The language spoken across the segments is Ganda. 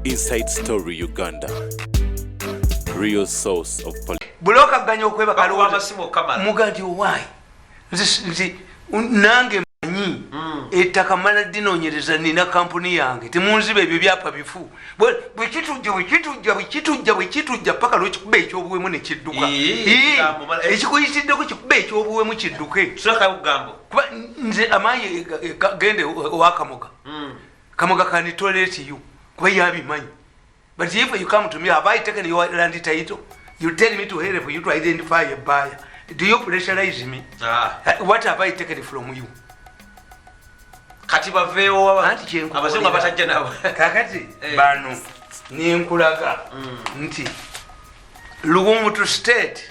Inside Story Uganda. Real source of politics. Buloka ganyo kweba kaluwa masimo kamala. Mugati why? Nzi nange manyi ettaka mala dinonyereza nina kampuni yange. Timunzibe ebyo byapa bifu. Bwe kitujja paka lwekikube ekyobuwemu ne kidduka. Ekikuyisiddeko kikube ekyobuwemu kidduke. Soka ugambo. Kuba nze amaye gende wakamoga. Kamoga can tolerate you. Kuba yabimanyi. But if you come to me, have I taken your land title? You tell me to help you to identify a buyer. Do you pressurize me? What have I taken from you? Katiba veo abazungu abatajja nabo. Kakati bano ninkulaga nti Lugumu to state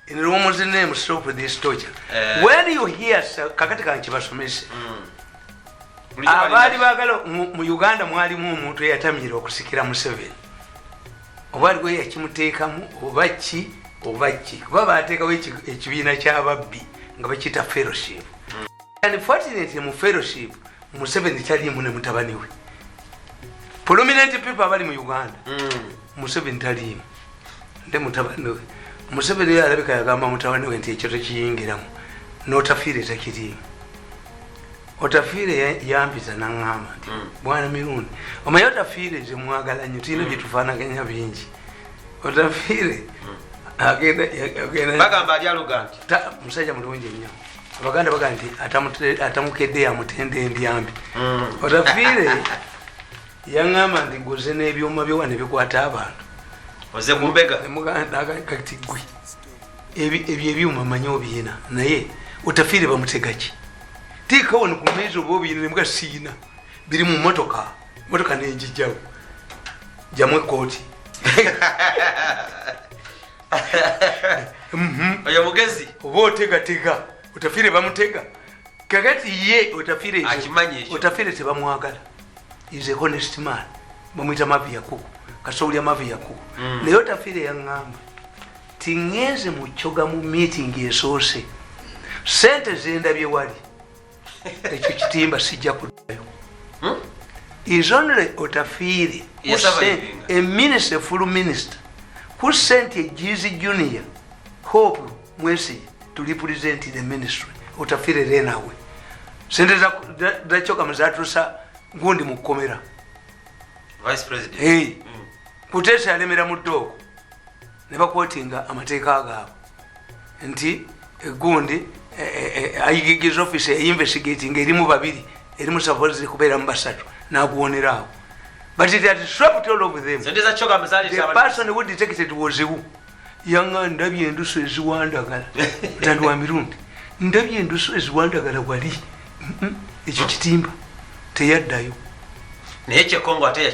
in Lugumu's name stop this torture. When you hear kakati kanchibasomese abali bagalo mu Uganda mwalimu omuntu eyatamira okusikira Museveni obali gwe yakimuteekamu obaki kuba baateekawo ekibiina ky'ababbi nga bakita fellowship. Unfortunately mu fellowship Museveni taliimu ne mutabani we. Prominent people abali mu Uganda Museveni taliimu nde mutabani we. Museveni yalabika yagamba mutabani we nti ekyo tekiyingiramu n'otafiire tekiriimu. Otafiire yampita n'angamba nti Bwana Mirundi omanyi Otafiire ze mwagala nnyo tulina bye tufaanaganya bingi. Otafiire agenda bagamba ali aluganti musajja mulungi nnyo. Abaganda bagamba nti atamukedde yamutenda endyambi. Otafiire yaŋŋamba nti goze n'ebyuma byowa ne bikwata abantu oze kumbega nemuganda kati gwe ebyo ebyuma manyi obiina naye Otafiire bamutega ki? Tika wano kumezo bobi ne mga siina biri mu motoka nenjijjawo jamwe koti. Oyo mugezi obo tega Otafiire bamutega kakati ye Otafiire akimanyi ekyo. Otafiire tebamwagala. Is a honest man bamwita mavi yakuku kasoulya mavi yakuku naye Otafiire yaŋŋamba tingenze mu kyoga mu meeting esoose sente zendabye wali ekyo kitimba sijja kuddayo. Is only Otafiire a minister, full minister, who sent a GZ Junior, Hope Mwesi, to represent the ministry. Otafiire ran away. Sente za choka mzatusa gundi mukomera. Vice President. Hey. Kutesa alemera mudoko. Neba quotinga amateeka agaabo. Nti gundi his office investigating erimu babiri erimu supposed kubeera mu basatu naguwonerawo. But it had swept all over them. The person who detected was who? Yanga ndabye endusu eziwandagala. Mutandi wa Mirundi. Ndabye endusu eziwandagala wali. Ekyo kitimba teyaddayo. Naye Kongo ate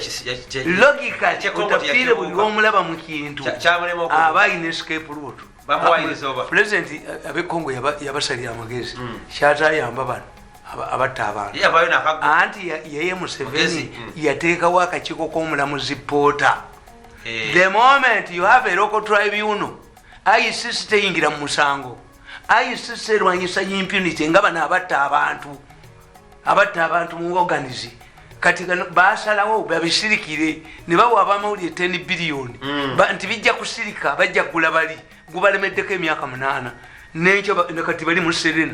logically Otafiire buli omulaba mu kintu aba alina escape route. President abe Kongo yabasalira amagezi kyatayamba bano abatta abantu anti yeye Museveni yateekawo akakiiko k'omulamuzi Porter. The moment you have a local tribunal ICC teyingira mu musango. ICC erwanyisa impunity nga bano abatta abantu mu organize kati basalawo babisirikire ne bawa abamawulire 10 billion nti bijja kusirika bajja kugula bali gubalemeddeko emyaka 8 n'ekyo kati bali mu Serena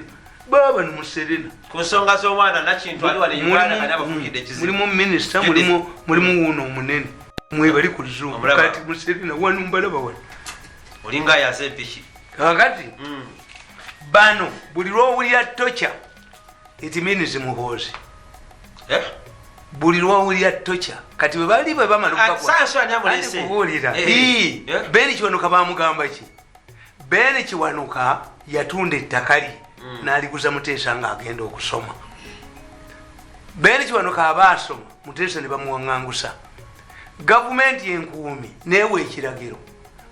baba ni mu Serena ku nsonga z'omwana nakintu ali wali Uganda kali abafungidde ekizibu mulimu minister mulimu wuno omunene mwe bali ku Zoom kati mu Serena wanu mbalaba wano olinga yaze pichi kakati bano buli lwowulira tocha it means muhoozi buli lwowulira tocha kati bwe bali bwe bamaluka kubuulira Beni Kiwanuka bamugamba ki? Beni Kiwanuka yatunda ettaka n'aliguza Muteesa ng'agenda okusoma. Beni Kiwanuka abaasoma Muteesa ne bamuwaŋŋangusa. Gavumenti enkuumi neewa ekiragiro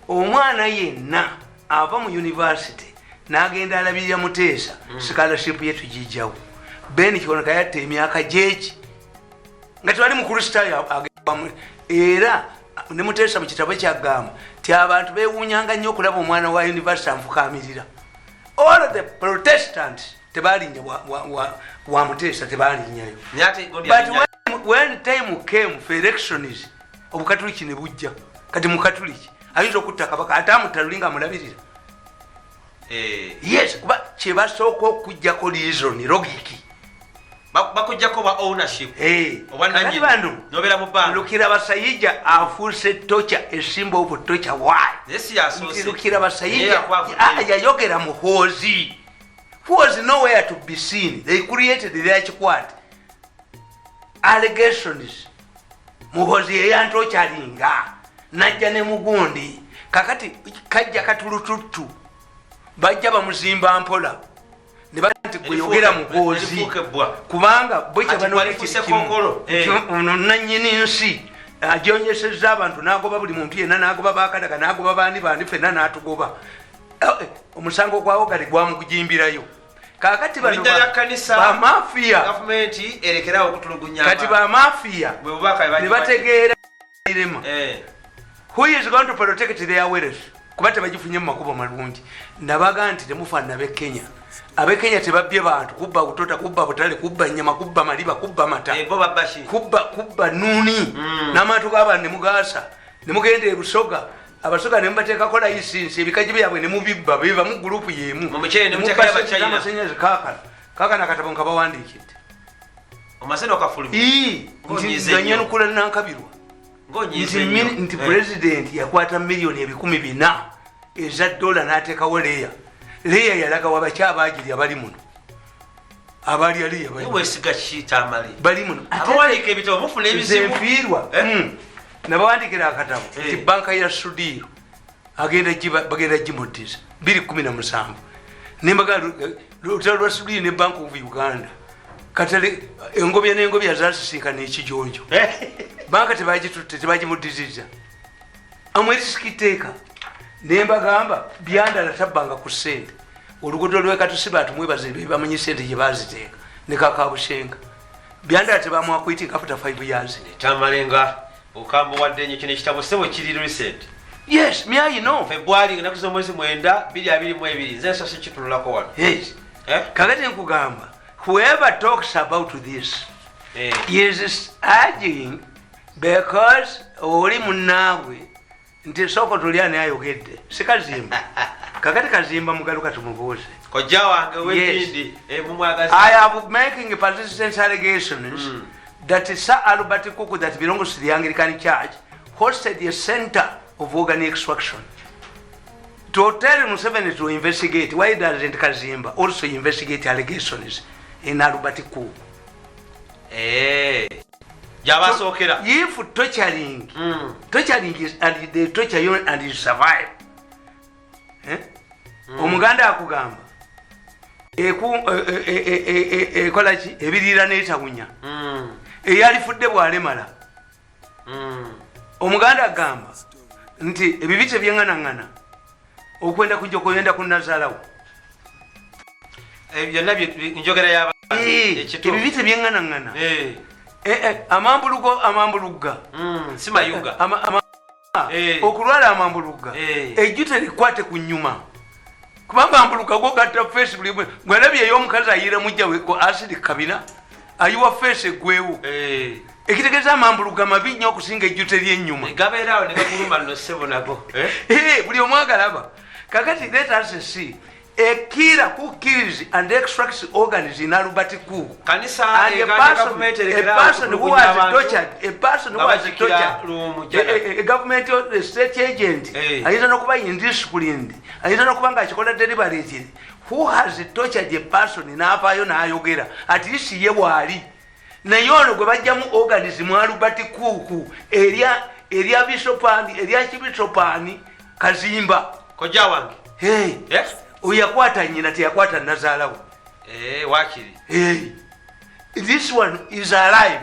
omwana yenna ava mu university n'agenda alabirira Muteesa scholarship ye tugijjawo. Beni Kiwanuka yatta emyaka gyeki nga tewali mukristaayo era ne Muteesa mu kitabo kyagamba ti abantu beewuunyanga nnyo okulaba omwana wa university anfukaamirira. All the Protestants tebalinnya wa Muteesa tebalinnyayo. But when time came for elections obukatuliki ne bujja kati mukatuliki ayinza okutta kabaka ate amutalulinga amulabirira yes kuba kyebasooka okujjako reason logiki bakujjako ba ownership kati bano lukira basayija afuuse tocha esimba obutocha why lukira basayija yayogera muhoozi who was nowhere to be seen. They created their chikwati allegations muhozi eyantochalinga najja ne mugundi kakati kajja katulututu bajja bamuzimba mpola ne banti gweyogera muhozi kubanga bwecha banonanyini nsi agyonyesezza abantu nagoba buli muntu yenna nagoba bakadaga nagoba bandi fenna natugoba omusango gwawo gali gwamukujimbirayo kakati bano bamafiya gavumenti erekerawo okutulugunya kati bamafiya ne bategeera irema who is going to protect their wealth kuba tebagifunye mu makubo malungi nabaga nti temufaanana ab'ekenya ab'ekenya tebabbye bantu kubba butota kubba butale kubba nyama kubba maliba kubba mata kubba nuni n'amantu g'abantu ne mugaasa ne mugenda ebusoga abasoga ne mubateekako layisinsi ebikaji byabwe ne mubibba biva mu gurupu y'emu amasanyazi kaakana akatabo nga bawandiikidde nti ganyanukula nankabirwa nti pulezidenti yakwata miliyoni 400 eza dola n'ateekawo leeya yalaga wabaki abaagirya bali muno abalya leeya bali muno enfiirwa nabawandikira akatabo nti banka ya sudiiro bagenda gimuddiza 2017 nembaga lutalo lwa sudiiro ne bank of uganda katale engobya n'engobya zasisinkana ekijonjo banka tebagimuddiziza amwesikiteeka nembagamba byandala tabbanga ku ssente oluguudo lwekatusi bantu mwebaze bamanyi ssente gye baziteeka ne kakabushenga byandala tebamwakwitika after 5 years tamalenga okambo wadde nyo kino ekitabo sebo kiri recent yes me I know February nga nakuzo mwezi 9 2022 nze so kitulako wano yes kakati nkugamba whoever talks about this is urging because oli munabwe nti soko tuliane ayogedde sikazimba kakati kazimba mugaluka tumubuuze koja wange webindi mumwagaza I am making persistent allegations that Sir Albert Kuku that belongs to the Anglican Church hosted a center of organ extraction. To tell Museveni to investigate, why doesn't Kazimba also investigate allegations in Albert Kuku? Jabasokera. If torturing is and they torture you and you survive. Omuganda akugamba ekolachi ebirira n'etawunya eyalifudde bwalemala omuganda agamba nti ebibite byeŋŋanaŋŋana okwenda kujja okuyenda ku nazalawo ebibite byeŋŋanaŋŋana amambulugga okulwala amambulugga ejjute likwate ku nnyuma kubanga ambulugga gogatta feesi buli gwalabye ey'omukazi ayira mujja we ko asidi kabina ayiwa feesi eggwewo ekitegeeza amambulugga mabi nnyo okusinga ejjute ly'ennyuma buli omu agalaba kakati let us see a killer who kills and extracts organs in Albert Kuku and a person who has tortured a government a state agent ayinza n'okuba indisciplined ayinza n'okuba ng'akikola deliberately who has tortured a person n'avaayo n'ayogera at least ye bw'ali naye ono gwe bajjamu organs mu Albert Kuku erya bisopani erya kibisopani Kazimba koja wange yes uyakwata nyina teyakwata nazaalawo wakiri this one is alive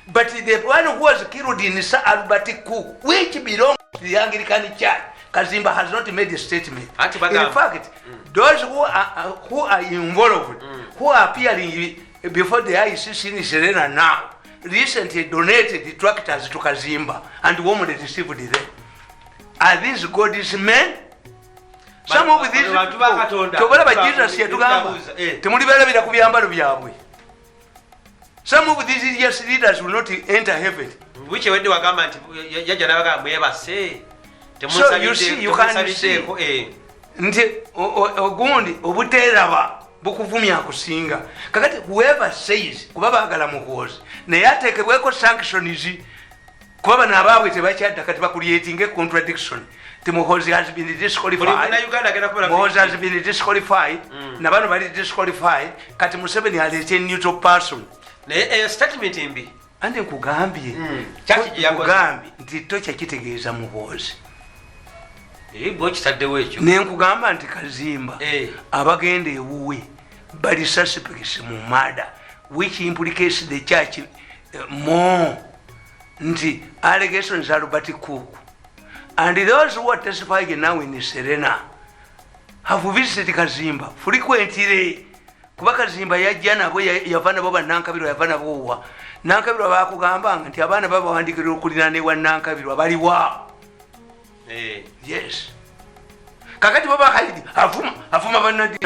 but the one who was killed in Sir Albert Kuku which belongs to the Anglican Church Kazimba has not made a statement in fact those who are involved who are appearing before the ICC in Serena now recently donated the tractors to Kazimba and warmly received them. Are these God's men? Some of these people tobalaba Jesus yatugamba temulibalabira ku byambalo byabwe Some of these religious leaders will not enter heaven. Which way do I come and Yajanaga Weba say? So you see, you can say, Ogundi, Obuteraba, Bukuvumia kusinga. Kakati whoever says, Kubaba Galamuhos, Nayate Kweko sanction is Kuba Naba with a Bacha creating a contradiction. Timohosi has been disqualified. Mohosi has been disqualified. Nobody disqualified. Katimuseveni has a neutral person. A statement in B. And then Kugambi, Kugambi, the Tocha Kitegaza Muhosi. He watched at the way you name Kugamba and Kazimba, Abagende Wui, but the suspect murder, which implicates the church more. The allegations are about cook. And those who are testifying now in Serena have visited Kazimba frequently. Kubakazimba yajana yavana baba nankabiro yavana bowa nankabiro bakugamba nti abana baba wandikira okulina ne wanankabiro bali wa yes kakati baba kalidi afuma banadi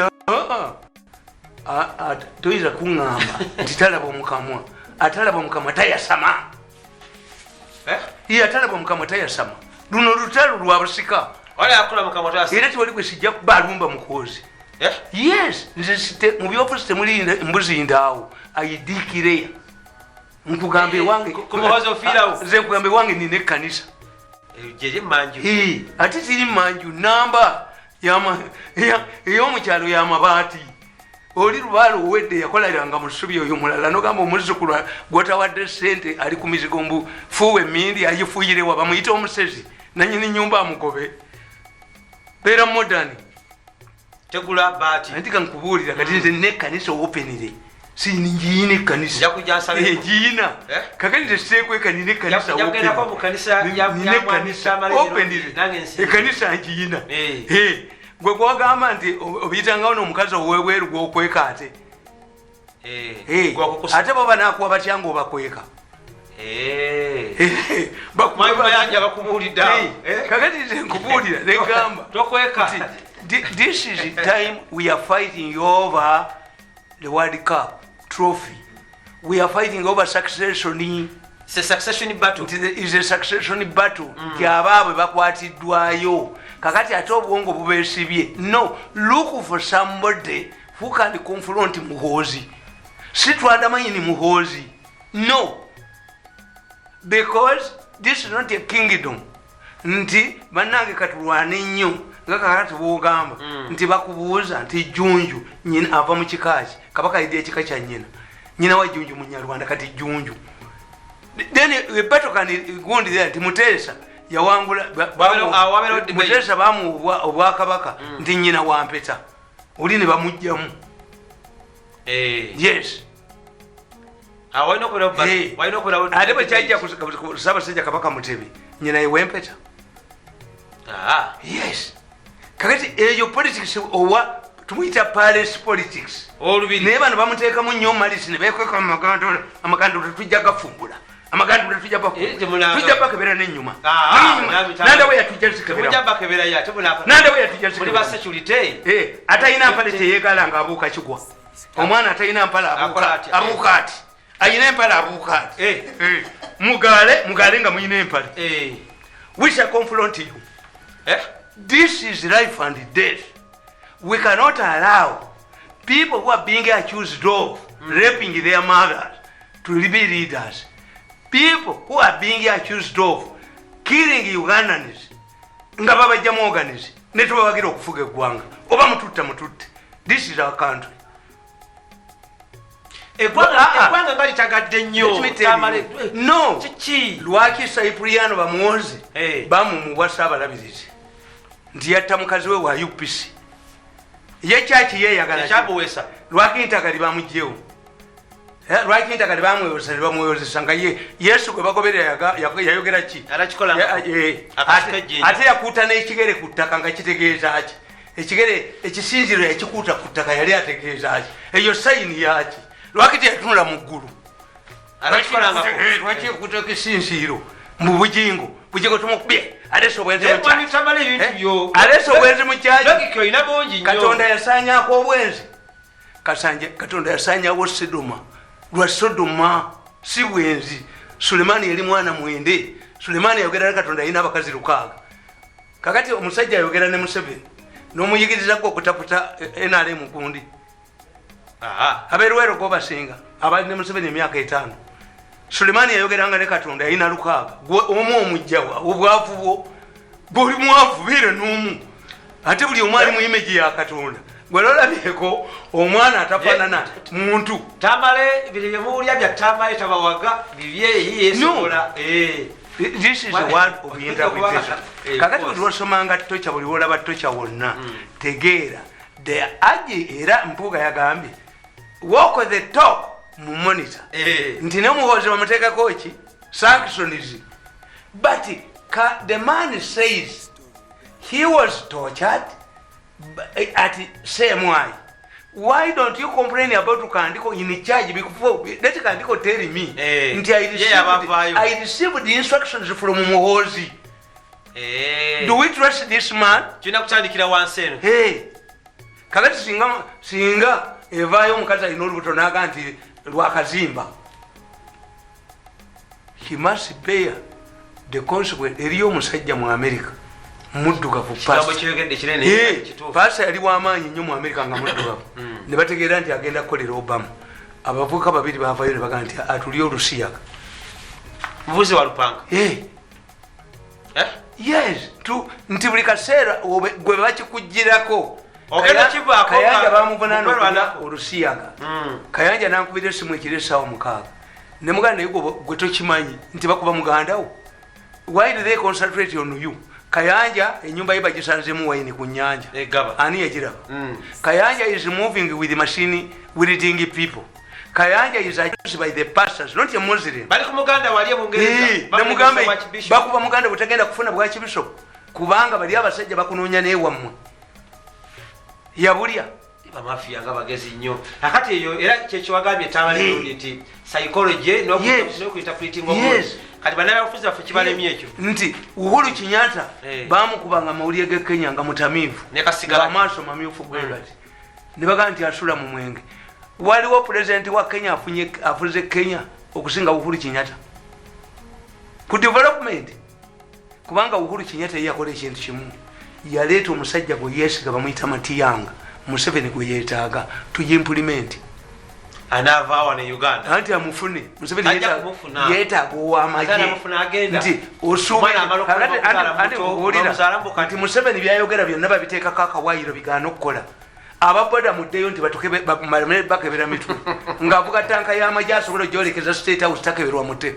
toiza kungamba titalaba mukamwa atalaba mukamwa tayasama atalaba mukamwa tayasama luno lutalo lwabusika wala akula mukamwa tayasama era tiwali kwesijja kubalumba mukozi. Yes, mu by'office temuli mbuzi ndawo ayidikire nkugambe wange kumuhoza ofirawo nze nkugambe wange nine kanisa jeje manju ati ziri manju namba y'omukyalo y'amabaati oli lubaalo owedde yakoleranga mu ssubi oyo mulala nogamba omuzzukulu gwatawadde ssente ali ku mizigo mbu fuuwa emmindi agifuuyirewa bamuyita omusezi nanyini nyumba amugobe beera modani tegula bati andika nkubuulira kati nze nekkanisa openire siningiyina ekkanisa egiyina kakati nze seekwekanira ekkanisa ekkanisa ngiyina gwe gwagamba nti obiyitangawo n'omukazi owebweru gwokweka ate baba nakuwa batya nga obakweka kakati nze nkubuulira negamba this is the time we are fighting over the World Cup trophy. We are fighting over succession. It's a succession battle. It is a succession battle. Kyababwe bakwatiddwayo. Kakati ate obwongo bubeesibye. No, look for somebody who can confront Muhozi. Si twadamanyi ni Muhozi. No. Because this is not a kingdom. Nti bannange katulwane nnyo. Ngakakati bwogamba nti bakubuuza nti Jjunju nyina ava mu kikaaki kabaka yidde ekika kya nyina wa Jjunju Munyarwanda kati Jjunju then battle can go on there nti Muteesa yawangula Muteesa bamu obwakabaka nti nyina wa Mpeta oli ne bamugjamu yes ate bwe kyajja ku Ssaabasajja Kabaka Mutebi nyina ye w'Empeta yes kakati eyo politics owa tumuyita palace politics naye bano bamuteekamu nnyo malisi ne beekweka amagando tetujja gafumbula amagando tetujja tujja bakebera n'ennyuma nandawe yatujja atalina mpale teyeegala nga abuuka kigwa omwana atalina mpale abuuka ati ayina empale abuuka ati mugaale nga muyina empale we shall confront you. This is life and death. We cannot allow people who are being accused of raping their mothers to be leaders. People who are being accused of killing Ugandans nga babajjamu organize ne tubawagira okufuga eggwanga oba mututte. This is our country. Eggwanga nga litagadde nnyo no lwaki Cypriano bamuwoze bamumuwa Ssaabalabirizi nti yatta mukazi we wa UPC ye kyaki yeeyagala lwaki ntagali bamugjewo lwaki ntagali bamweyozesa nga Yesu gwe bagoberera yayogera ki ate yakuuta n'ekigere ku ttaka nga kitegeeza ki ekigere ekisinziro yakikuuta ku ttaka yali ategeeza ki eyo sayini yaki lwaki teyatunula mu ggulu lwaki ekuuta ekisinziiro mu bugingo tumukubye aleesa obwenzi mu kyaki katonda yasaanyako obwenzi katonda yasaanyawo Sodoma lwa Sodoma si bwenzi. Sulemani yali mwana mwende. Sulemani yayogera Katonda alina abakazi 6. Kakati omusajja yayogera ne Museveni n'omuyigiriza ko okutaputa NRM kundi. Abeerwero ko basinga abali ne Museveni emyaka 5. Sulemani yayogeranga ne Katonda alina 6. Gwe omu omujjawa obwavu bwo buli mwavu bire n'omu. Ate buli omwali mu image ya Katonda. Gwe lolabyeko omwana atafaanana muntu. Tamale biri muulya bya Tamale tabawaga bibye yesobola. This is a word of interpretation. Kakati buli lwosomanga Tocha buli lwolaba Tocha wonna tegeera the aji era Mpuuga yagambye walk the talk mu monitor nti ne muhozi bamuteekako ki sanctionism but the man says he was tortured at same why don't you complain about Kandiko in charge before let Kandiko tell me nti I received the instructions from Muhozi. Do we trust this man? Tuna kutandikira wanseno. Kakati singa evaayo omukazi alina olubuto naga nti lwakazimba. He must bear the consequence. Eriyo omusajja mu America muddugavu pasa yali w'amaanyi nnyo mu America nga muddugavu ne bategeera nti agenda kukolera Obama. Abavubuka 2 baavayo ne baga nti atuli olusiyaga muvuzi wa lupanga. Yes, nti buli kaseera gwe bakikugirako Kayanja bamuvunaana olusiyaga. Kayanja nankubira essimu ekiro essaawa 6 ne muganda naye gwe tokimanyi nti bakuba muganda wo. Why do they concentrate on you? Kayanja enyumba ye bagisanzemu wayini ku nnyanja. Ani yagiraba? Kayanja is moving with the machine wielding people. Kayanja is accused by the pastors, not a Muslim. Bali ku muganda wali Bungereza. Bakuba muganda butagenda kufuna bwa kibishopu kubanga bali abasajja bakunoonya neewammwe. Yabulya mafia nga bagezi nnyo. Akati eyo era kyekyo wagambye Tamale Mirundi nti psychology n'okuinterpreting omuntu. Kati banaye bafuzi baffe kibalemye ekyo. Nti Uhuru Kenyatta baamukubanga amawulire ge Kenya nga mutamiivu. Ne kasigala amaaso mamyufu bwe gati. Ne baga nti asula mu mwenge. Waliwo president wa Kenya afuze Kenya okusinga Uhuru Kenyatta ku development kubanga Uhuru Kenyatta yakola ekintu kimu yaleeta omusajja gwe yeesiga bamuyita Matiyanga Museveni gwe yeetaaga tujimplement anavaawa ne Uganda anti amufune Museveni yeetaaga ow'amagye nti osuubira Museveni byayogera byonna babiteekako akawaayiro bigaana okukola. Ababoda muddeyo nti bakebera mitwe ng'avuga tanka y'amagye asobola ogyolekeza State House takeberwa mutwe.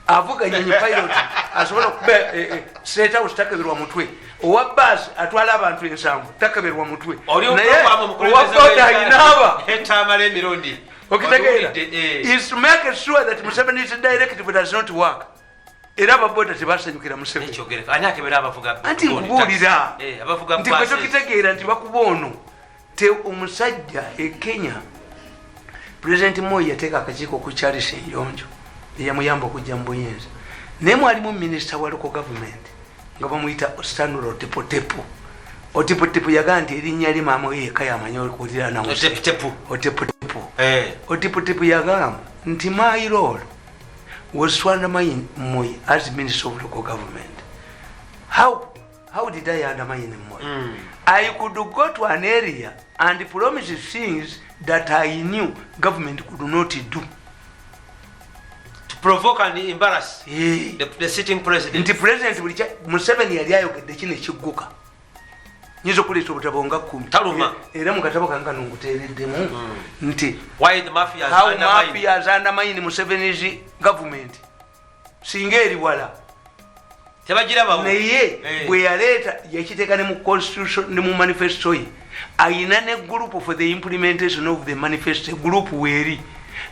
Avuga nyonyi pilot asobola okuba State House takeberwa mutwe. Owa bus atwala abantu ensanvu takeberwa mutwe. Naye owa boda ayinaaba Tamale Mirundi okitegeera is to make sure that Museveni's directive does not work. Era ababoda tebasanyukira Museveni. Anti nkubuulira nti kwe tokitegeera nti bakuba ono te omusajja e Kenya President Moi yateeka akakiiko ku Charles Enjonjo eyamuyamba okujja mu buyinza naye mwalimu minisita wa local government nga bamuyita Stanley Otepotepo. Otepotepo yagaa nti erinnya li maama we yekka yamanya okuwulira nawe Otepotepo yagamba nti my role was to undermine Moi as Minister of Local Government. How did I undermine Moi? I could go to an area and promise things that I knew government could not do. To provoke and embarrass the sitting president. The president Museveni yali ayogedde kino ekigguka. Nyiza okuleeta obutabo nga 10. Taluma. Era mu katabo kange nonguteereddemu nti why the mafias undermine Museveni's government. Singa eri wala. Naye bwe yaleeta yakiteeka ne mu constitution ne mu manifesto ye ayina ne group for the implementation of the manifesto group weeri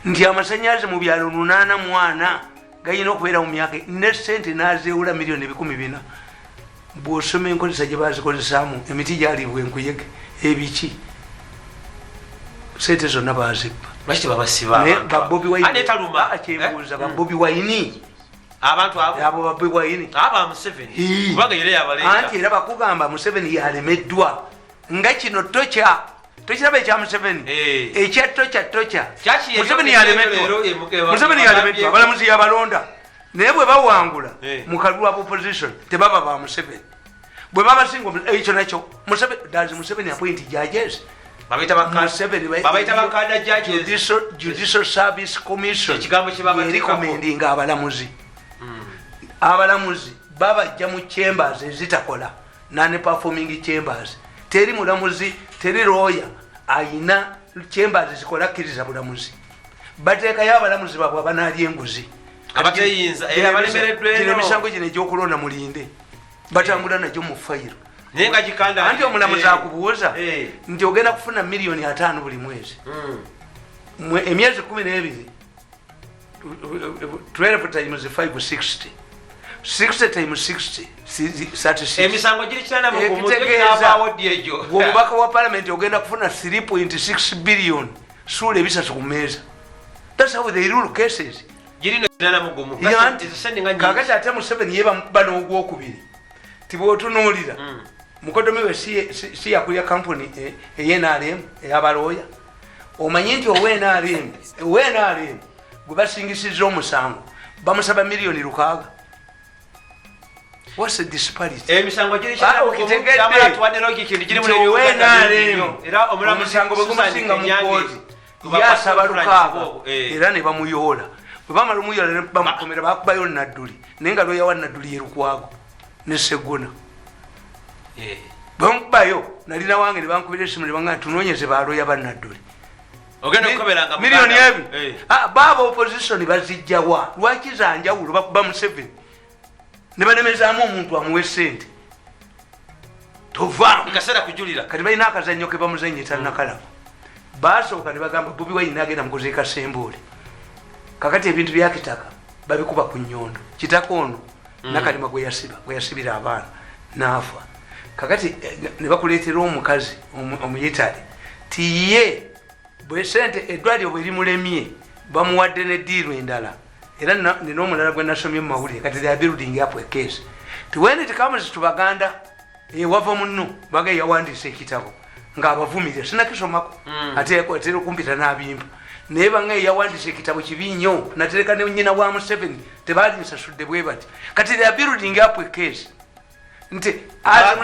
nti amasannyalaze mu byalo 84 gayina okubeera mu myaka ne ssente n'azeewula miliyoni 400. Bw'osoma enkozesa gye bazikozesaamu emiti gyalibwa enkuyege ebiki ssente zonna baazibba babobi wayinekyembuuza babobi wayini abantu abo babwe wayini aba Museveni kubanga yere yabaleeta anti era bakugamba Museveni yalemeddwa nga kino Tocha tokiraba ekya Museveni ekya tocha Museveni yalemeddwa abalamuzi yabalonda naye bwe bawangula mu kalulu aba opposition tebaba ba Museveni bwe babasinga ekyo nakyo Museveni appoint judges Judicial Service Commission recommending abalamuzi babajja mu chambers ezitakola non-performing chambers teri mulamuzi teri lawyer ayina chambers zikola kkiriza bulamuzi bateekayo abalamuzi baabwe abanaalya enguzi emisango gino egyokulonda mulinde batambula nagyo mu fayiro anti omulamuzi akubuuza nti ogenda kufuna miliyoni 5 buli mwezi emyezi 12 12 times 560 60 times 60 36 emisango giri kitana mu kumutekabawo diejo omubaka wa parliament ogenda kufuna 3.6 billion sule ebisatu ku meza. That's how they rule cases. Giri no kitana mu gumu kakati ate Museveni yeba bano ogwokubiri tibotunuulira mukodomi we si yakulya kampuni eyenalem eyabaloya omanyi nti owenalem gwe basingisiza omusango bamusaba miliyoni 600. What's the disparity? Emisango giri kyamala tuwadde logic ndi giri mu era omulamusango bagumusinga mu kozi yasaba 600 era ne bamuyola bwe bamala omuyola ne bamukomera bakubayo Nadduli naye nga loya wa Nadduli yerukwago ne Segona bamukubayo nalina wange ne bankubira esimu ne banga tunoonyeze baloya ba Nadduli ogenda okukoberanga miliyoni ebi baba opposition bazijjawa lwaki zanjawulo bakuba Museveni ne banemezaamu omuntu amuwe ssente tova kasera kujulira kati balina akazannyo ke bamuzannye tannakalaba basooka ne bagamba Bobi Wine agenda mukuzeeka Sembule kakati ebintu byakitaka babikuba ku nnyondo kitaka ono nakalima gwe yasibira abaana naafa kakati ne bakuleetera omukazi omuyitale tiye bwe sente eddwaliro bwe limulemye bamuwadde neddiirwa endala era nina omulala gwe nasomye mu mawulire kati they are building up a case when it comes to Baganda wava munno baga yawandiisa ekitabo ng'abavumire sinakisomako ate atera okumpita n'abimba naye banga yawandiisa ekitabo kibi nnyo natereka ne nnyina wa Museveni tebaalinsasudde bwe bati kati they are building up a case nti as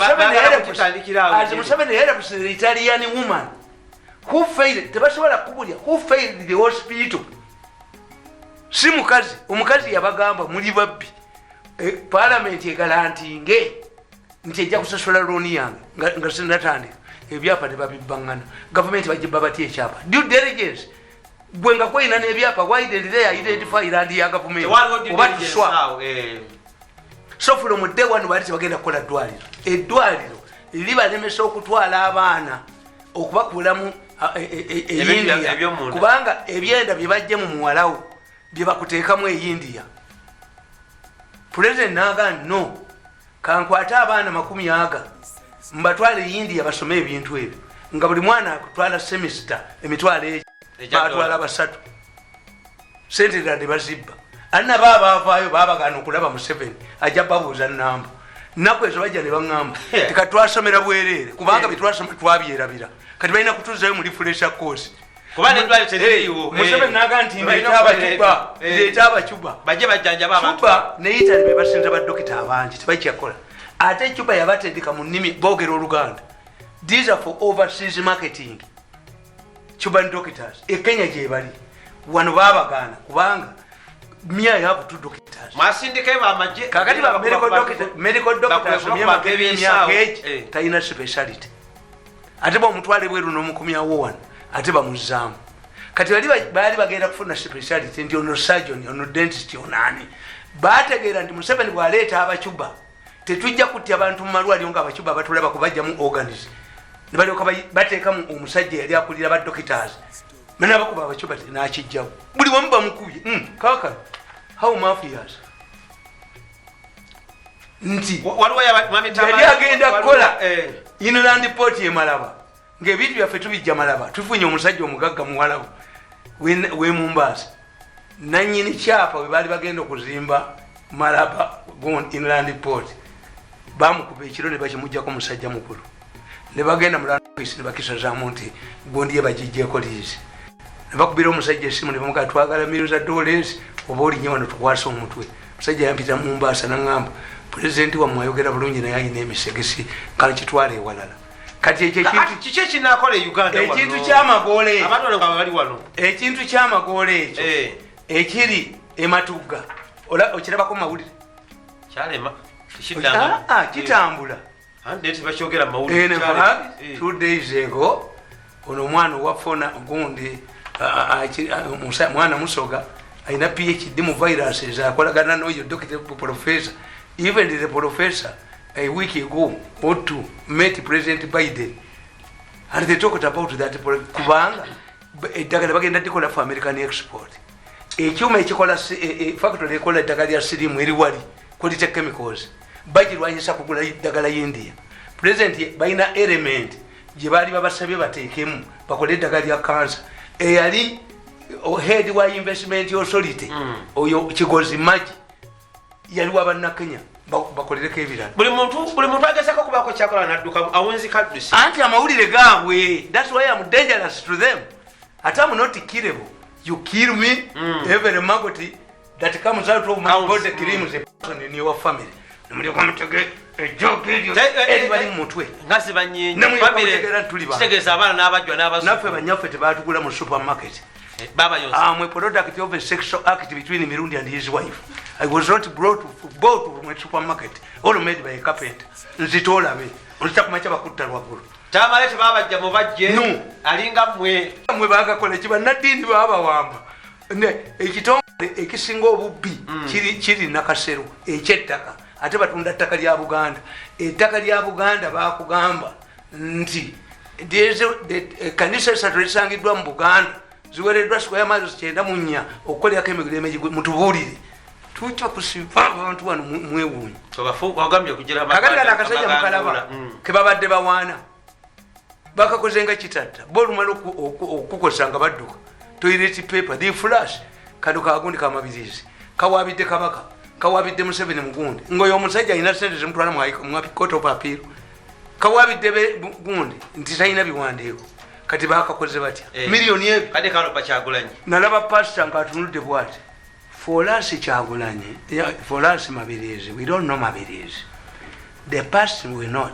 Museveni helps the Italian woman who failed tebasobola kubulya who failed the hospital si mukazi omukazi yabagamba muli babbi parliament egalantinge nti ejja kusasula looni yange nga sinatandika ebyapa tebabibbangana gavumenti bajibba bati ekyapa due diligence gwe nga kweyina n'ebyapa why did they identify land ya gavumenti oba tuswa so from day one bali tebagenda kukola eddwaliro libalemesa okutwala abaana okubakulamu eyindiya kubanga ebyenda bye bajje mu muwalawo bye bakuteekamu eyindiya president naga no kankwate abaana 10 mbatwale eyindiya basome ebintu ebyo nga buli mwana akutwala semester emitwalo batwala 3 sente dade bazibba anna baavaayo baabagana okulaba Museveni ajja babuuza namba nnaku ezo bajja ne baŋŋamba tikatwasomera bwereere kubanga betwasoma twabyerabira kati balina kutuuzayo mu refresher course Museveni naga nti ndeeta abacuba bajje bajjanjaba abantu cuba ne Italy be basinza baddokita abangi tebakyakola ate cuba yabatendeka mu nnimi boogera Oluganda. These are for overseas marketing. Cuban doctors Kenya gye bali wano baabagaana kubanga Mia have 2 doctors. Masindike ba majje kakati ba medical doctors myema kebya keje taina speciality. Ate ba omutwale bweru n'omukumya wo ate ba muzamu. Kati bali bagenda kufuna speciality nti ono surgeon ono dentist onani. Bategeera nti Museveni bwaleeta abacuba tetujja kutya abantu mu malwaliro nga abacuba batulaba kubajja mu organism. Ne balyoka bateeka mu omusajja yali akulira ba doctors. Mena bakuba abacuba n'akijjawo. Buli wamu bamukubye. Kaka how mafias nti waliwo yali agenda kukola inland port ye Malaba ng'ebintu byaffe tubijja Malaba tufunye omusajja omugagga muwalawo we Mombasa nannyini kyapa we baali bagenda okuzimba Malaba inland port bamukuba ekiro ne bakimuggyako musajja mukulu ne bagenda mu office ne bakisazaamu nti gundi ye bagijjeeko liizi ne bakubira omusajja essimu ne bamugaa twagala millions of dollars oba olinye wano tukwasa omutwe omusajja yampita mu Mbaasa n'aŋŋamba pulezidenti wammwe ayogera bulungi naye ayina emisegesi kale kitwala ewalala kati ekyo ekinakola e Uganda ekintu ky'amagoola ekyo abantu bali wano ekintu ky'amagoola ekyo ekiri ematugga okirabako mu mawulire kyalema kitambula bakyogera mu 2 days ago ono omwana owafona gundi mwana musoga ayina PhD mu viruses akolagana n'oyo doctor professor even the professor a week ago or two met President Biden and they talked about that kubanga eddagala bagenda dikola for American export ekyuma ekikola factory ekola eddagala lya sirimu eri wali quality chemicals bagirwanyisa kugula eddagala y'India President bayina element gye baali babasabye bateekemu bakole eddagala lya cancer eyali head wa investment authority oyo Kigozi Maji yali wabannakenya bakolereko ebirala buli muntu agesako kubako kyakola nadduka awunzi kaddusi anti amawulire gaabwe that's why I'm dangerous to them ate I'm not killable you kill me every maggot that comes out of my body kills a person in your family namuli kwamutege ejoge eri bali mutwe ngasi banyenye family kitegeza abana n'abajwa n'abasu naffe banyaffe tebaatugula mu supermarket baba yose a product of a sexual act between Mirundi and his wife. I was not brought from a supermarket all made by a carpenter. Nzitola me nzitakumacha bakutta lwagulu Tamale tebabajja mubajje alinga mwe bagakola kiba nadini baba wamba ne ekitongole ekisinga obubbi kiri nakasero ekyettaka ate batunda ttaka lya Buganda ettaka lya Buganda bakugamba nti kanisa esatulisangiddwa mu Buganda ziwereddwa square miles 94 okukolerako emigulemu mutubuulire tucha kusiva abantu wano mwewuunyi wagambye okugira kakati akasajja mukalaba kebabadde bawaana bakakoze nga kitatta bolumala okukosa nga badduka toilet paper the flash kado kagundi kamabirizi kawabidde kabaka kawabidde Museveni mugundi ngoyo omusajja alina sente zimutwala mu court of appeal kawabidde gundi nti talina biwandiiko kati bakakoze batya miliyoni ebi kade kano pakyagulanye nalaba pastor nga atunudde bwati for us Kyagulanye for us Mabirizi we don't know Mabirizi the person we know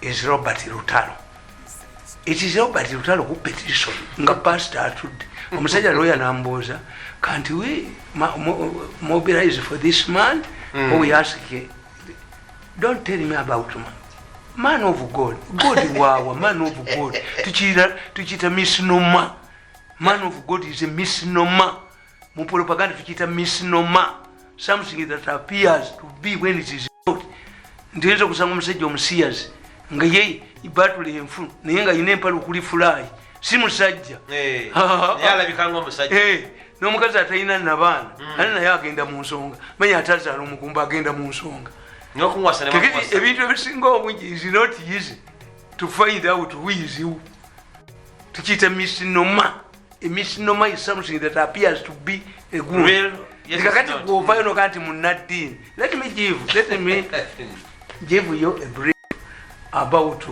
is Robert Lutalo. It is Robert Lutalo who petition nga pastor atudde omusajja lawyer nambuuza can't we mobilize for this man or we ask don't tell me about man of God wow man of God tuchita misnomer man of God is a misnomer mu propaganda tuchita misnomer something that appears to be when it is not ndiweza kusanga omusajja omusiyazi nga ye ibatule enfu naye nga yina empala okuli fulayi si musajja yalabikanga omusajja n'omukazi atalina nabaana ate naye agenda mu nsonga manya atazaala omugumba agenda mu nsonga ebintu ebisinga obungi is not easy to find out who is who tukiyita misnomer a misnomer is something that appears to be a good kakati gwovayo noga nti munaddiini let me give you a brief about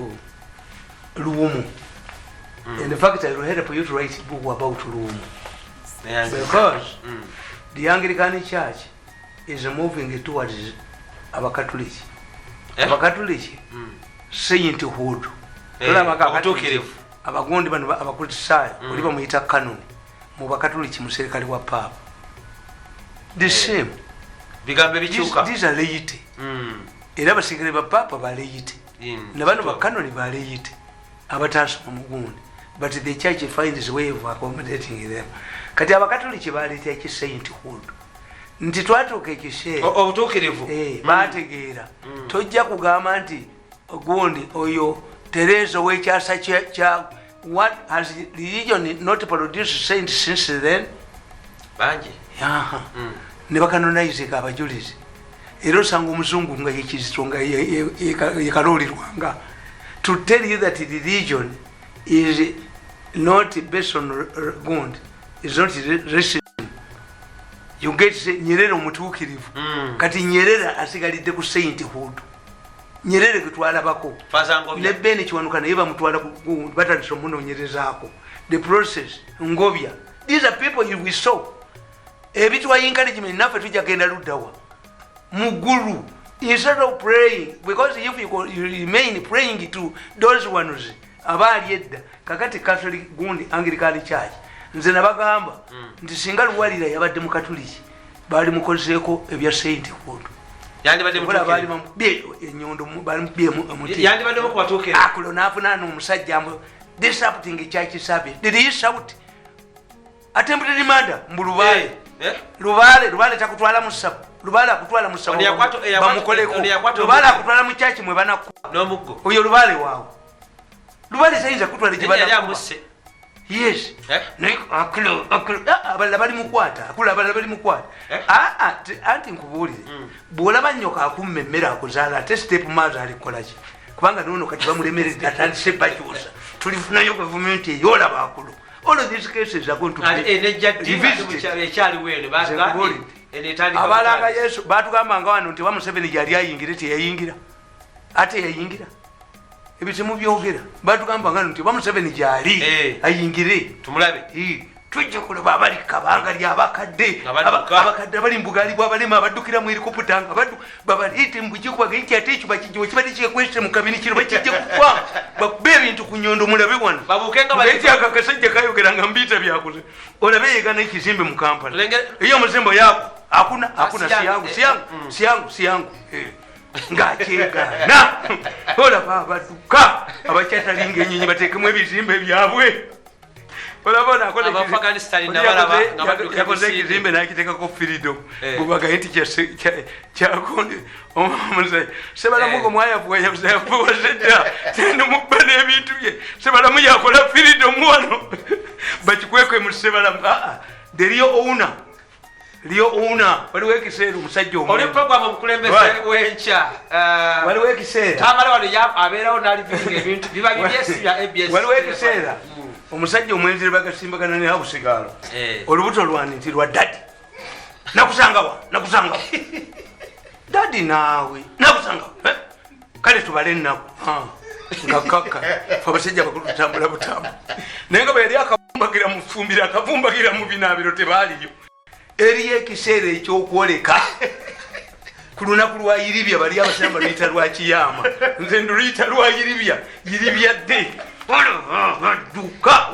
Luwumu and in fact I will help you to write a book about Luwumu because the Anglican Church is moving towards Abakatoliki sainthood abagondi bano abakulisaayo oli bamuyita canon mu Bakatoliki mu serikali wa Papa the same bigambe bikyuka these are laity era abaserikale ba Papa ba laity na bano bakanoni ba laity abataasoma mugundi but the church finds a way of accommodating them kati Abakatoliki baleeta ekisainthood nti twatuuka ekiseera obutuukirivu baategeera tojja kugamba nti gundi oyo Teresa w'ekyasa kya what has religion not produced saints since then bangi ne bakanonize abajulizi era osanga omuzungu nga yekizito nga yekalolirwanga to tell you that religion is not based on good is not racism you get Nyerere omutuukirivu kati Nyerere asigalidde ku sainthood Nyerere gutwalabako ne Ben Kiwanuka naye bamutwala batandise omunoonyerezaako the process ngobya. These are people we saw ebitwa encouragement naffe tujagenda luddawa muguru instead of praying, because if you remain praying to those ones abaali edda kakati Catholic gundi Anglican Church nze nabagamba nti singa Luwalira yabadde mu Katuliki baali mukozeeko ebya Saint Kudu yandibadde enyondo balimubye muti yandibadde mukwatuukira akulo nafuna n'omusajja disrupting church service. Did he shout attempted murder mbulubaye Lubale takutwala musabu Lubale akutwala musabu bamukoleko Lubale akutwala mu church mwe banaku n'omuggo oyo Lubale waawo Lubale sayinza kutwala jibana yes akulo abala bali mukwata akulo abala bali mukwata anti nkubuulire bwolaba nyoka akummemmera akuzaala ate step maze alikolaki kubanga nono kati bamulemerera atandise bakyusa tulifunayo gavumenti eyolaba akulo. All of these cases are going to be abalanga Yesu batugamba nga wano nti wa Museveni gyali ayingire teyayingira ate yayingira ebisimu byogera batugamba nga nti wa Museveni gyali ayingire tumulabe tujja kulaba abali kabanga lyabakadde abakadde abali mbugali bwabalema abaddukira mu helikopta nga baddu babalite mbujikuba genki ate ekyo bakijiwe kibadde kyekwese mu kabini kino bakijja kufa bakube ebintu ku nyondo mulabe wano babukenga akakasajja kayogera nga mbiita byakuze olabe yegana ekizimbe mu Kampala eyo omuzimbo yako hakuna siyangu ngakyegana olaba abadduka abakyatalinga enyonyi bateekemu ebizimbe byabwe yakoze ekizimbe nakiteekako freedom bubagaye nti kyakonde sebalamugo mwayavuwazedda nomubba n'ebintu bye sebalamu yakola freedom wano bakikwekwe mu sebalamu liyo owuna waliwo ekiseera omusajja oli program omukulembeze wenkya waliwo ekiseera Tamale wano abeerawo n'alivinga ebintu biba bibyesi bya ABS waliwo ekiseera omusajja omwenzire bagasimbagana ne Habusigalo olubuto lwani nti lwa dadi nakusangawa dadi naawe nakusangawa kale tubale ennaku nga kaka fe abasajja bakulu tutambula butambu naye nga bwe yali akavumbagira mu ffumbiro akavumbagira mu binaabiro tebaaliyo eriyo ekiseera ekyokwoleka ku lunaku lwa Yiribya bali abasamba luyita lwa Kiyama nze nduluyita lwa Yiribya dde duka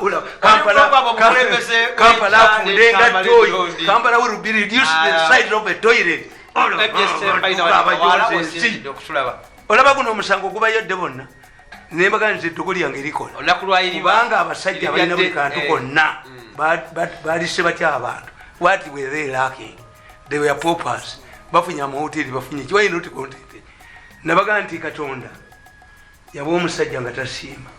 Kampala afundenga toy Kampala will be reduced the size of a toilet olaba guno omusango gubayodde bonna nembaga nze eddoko lyange erikola kubanga abasajja abalina buli kantu konna balise batya abantu. What were they lacking? They were paupers. Bafunya amahoteli bafunye kiwayi not content nabaga nti Katonda yaba omusajja nga tasiima